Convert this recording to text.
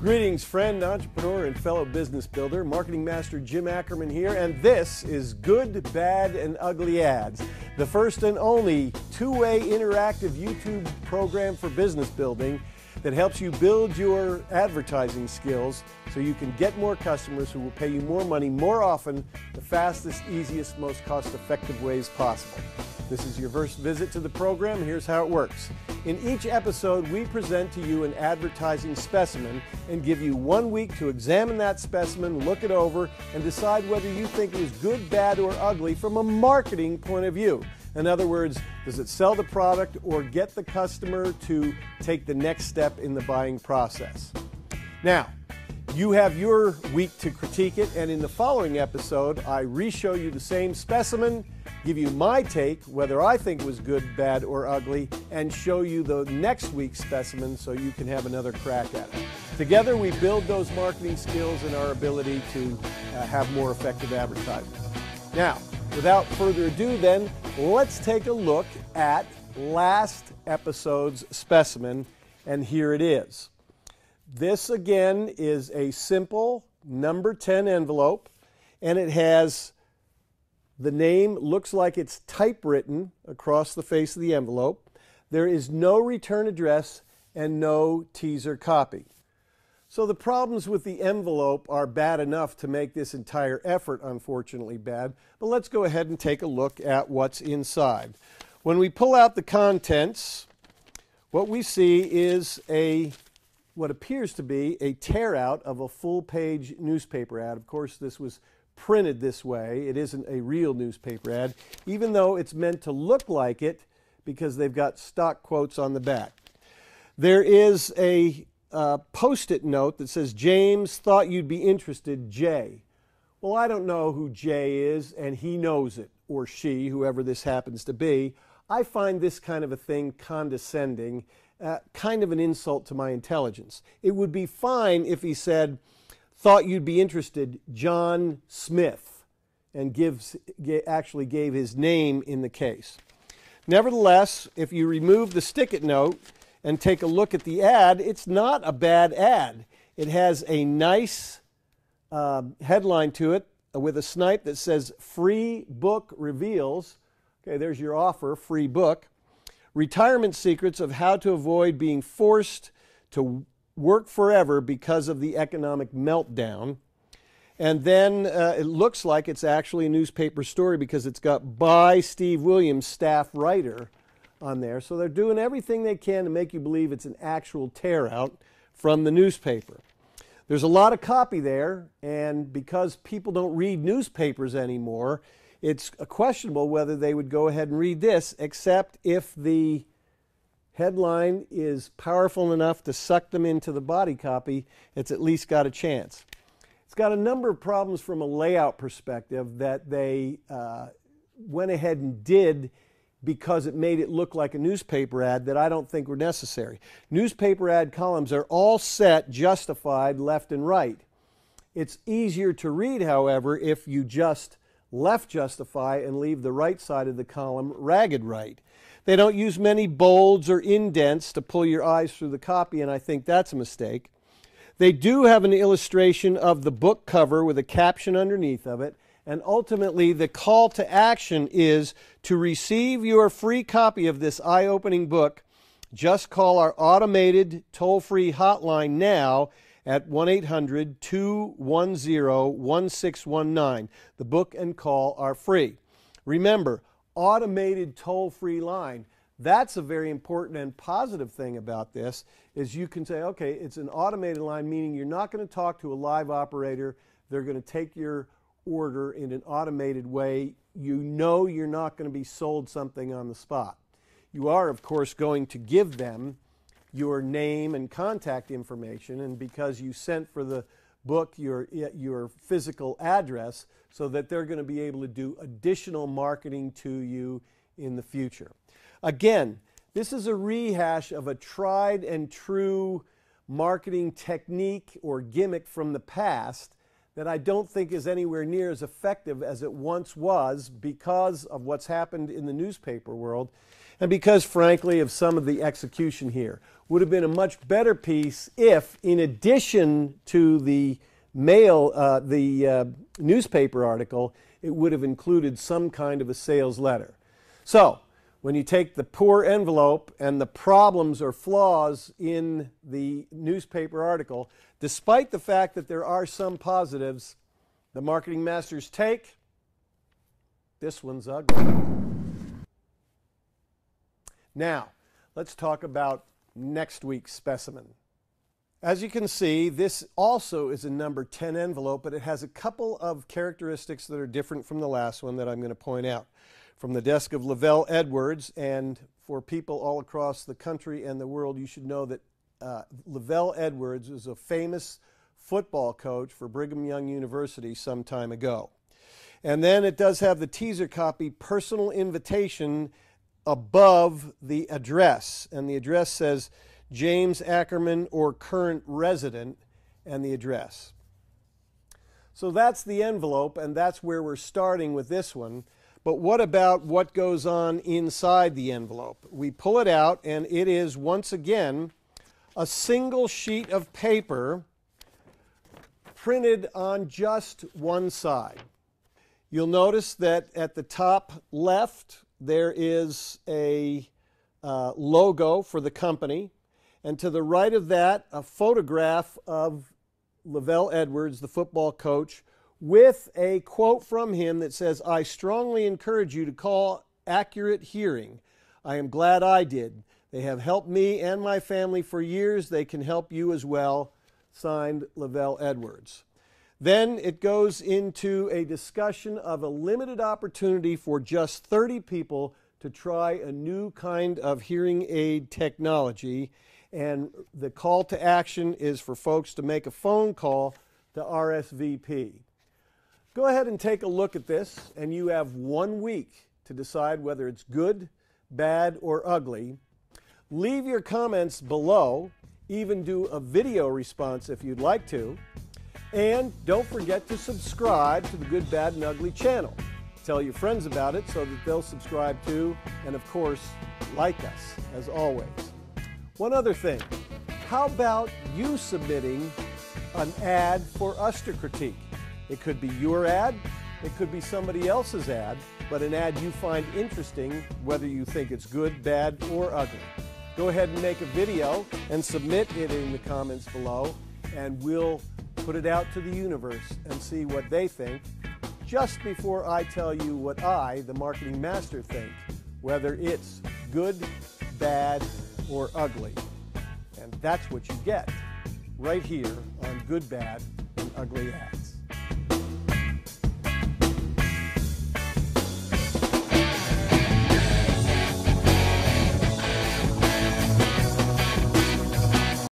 Greetings, friend, entrepreneur, and fellow business builder. Marketing Master Jim Ackerman here, and this is Good, Bad, and Ugly Ads, the first and only two-way interactive YouTube program for business building that helps you build your advertising skills so you can get more customers who will pay you more money more often, the fastest, easiest, most cost-effective ways possible. This is your first visit to the program. Here's how it works. In each episode, we present to you an advertising specimen and give you 1 week to examine that specimen, look it over, and decide whether you think it is good, bad, or ugly from a marketing point of view. In other words, does it sell the product or get the customer to take the next step in the buying process? Now, you have your week to critique it, and in the following episode, I re-show you the same specimen, give you my take, whether I think it was good, bad, or ugly, and show you the next week's specimen so you can have another crack at it. Together, we build those marketing skills and our ability to have more effective advertising. Now, without further ado then, let's take a look at last episode's specimen, and here it is. This again is a simple number 10 envelope, and it has the name, looks like it's typewritten across the face of the envelope. There is no return address and no teaser copy. So the problems with the envelope are bad enough to make this entire effort unfortunately bad, but let's go ahead and take a look at what's inside. When we pull out the contents, what we see is what appears to be a tear out of a full-page newspaper ad. Of course, this was printed this way. It isn't a real newspaper ad, even though it's meant to look like it because they've got stock quotes on the back. There is a post-it note that says, "James, thought you'd be interested, Jay." Well, I don't know who Jay is, and he knows it, or she, whoever this happens to be. I find this kind of a thing condescending, kind of an insult to my intelligence. It would be fine if he said, "Thought you'd be interested, John Smith," and actually gave his name in the case. Nevertheless, if you remove the stick-it note and take a look at the ad, it's not a bad ad. It has a nice headline to it with a snipe that says, "Free book reveals." Okay, there's your offer, free book. "Retirement secrets of how to avoid being forced to work forever because of the economic meltdown." And then it looks like it's actually a newspaper story because it's got "by Steve Williams, staff writer" on there. So they're doing everything they can to make you believe it's an actual tear out from the newspaper. There's a lot of copy there, and because people don't read newspapers anymore, it's questionable whether they would go ahead and read this, except if the headline is powerful enough to suck them into the body copy, it's at least got a chance. It's got a number of problems from a layout perspective that they went ahead and did because it made it look like a newspaper ad that I don't think were necessary. Newspaper ad columns are all set, justified, left and right. It's easier to read, however, if you just left justify and leave the right side of the column ragged right. They don't use many bolds or indents to pull your eyes through the copy, and I think that's a mistake. They do have an illustration of the book cover with a caption underneath of it, and ultimately the call to action is to receive your free copy of this eye-opening book. Just call our automated toll-free hotline now at 1-800-210-1619. The book and call are free. Remember, automated toll-free line. That's a very important and positive thing about this, is you can say, okay, it's an automated line, meaning you're not going to talk to a live operator. They're going to take your order in an automated way. You know you're not going to be sold something on the spot. You are, of course, going to give them your name and contact information, and because you sent for the book your physical address, so that they're going to be able to do additional marketing to you in the future. Again, this is a rehash of a tried and true marketing technique or gimmick from the past that I don't think is anywhere near as effective as it once was because of what's happened in the newspaper world. and because, frankly, of some of the execution here. Would have been a much better piece if, in addition to the newspaper article, it would have included some kind of a sales letter. So, when you take the poor envelope and the problems or flaws in the newspaper article, despite the fact that there are some positives, the Marketing Master's take, this one's ugly. Now, let's talk about next week's specimen. As you can see, this also is a number 10 envelope, but it has a couple of characteristics that are different from the last one that I'm going to point out. From the desk of Lavelle Edwards, and for people all across the country and the world, you should know that Lavelle Edwards was a famous football coach for Brigham Young University some time ago. And then it does have the teaser copy, personal invitation, above the address, and the address says James Ackerman or current resident, and the address. So that's the envelope, and that's where we're starting with this one. But what about what goes on inside the envelope? We pull it out, and it is once again a single sheet of paper printed on just one side. You'll notice that at the top left there is a logo for the company, and to the right of that, a photograph of Lavelle Edwards, the football coach, with a quote from him that says, "I strongly encourage you to call Accurate Hearing. I am glad I did. They have helped me and my family for years. They can help you as well." Signed, Lavelle Edwards. Then it goes into a discussion of a limited opportunity for just 30 people to try a new kind of hearing aid technology. And the call to action is for folks to make a phone call to RSVP. Go ahead and take a look at this, and you have 1 week to decide whether it's good, bad, or ugly. Leave your comments below. Even do a video response if you'd like to. And don't forget to subscribe to the Good, Bad, and Ugly channel. Tell your friends about it so that they'll subscribe too. And of course, like us, as always. One other thing. How about you submitting an ad for us to critique? It could be your ad, it could be somebody else's ad, but an ad you find interesting, whether you think it's good, bad, or ugly. Go ahead and make a video and submit it in the comments below, and we'll put it out to the universe and see what they think just before I tell you what I, the Marketing Master, think, whether it's good, bad, or ugly. And that's what you get right here on Good, Bad, and Ugly Ads.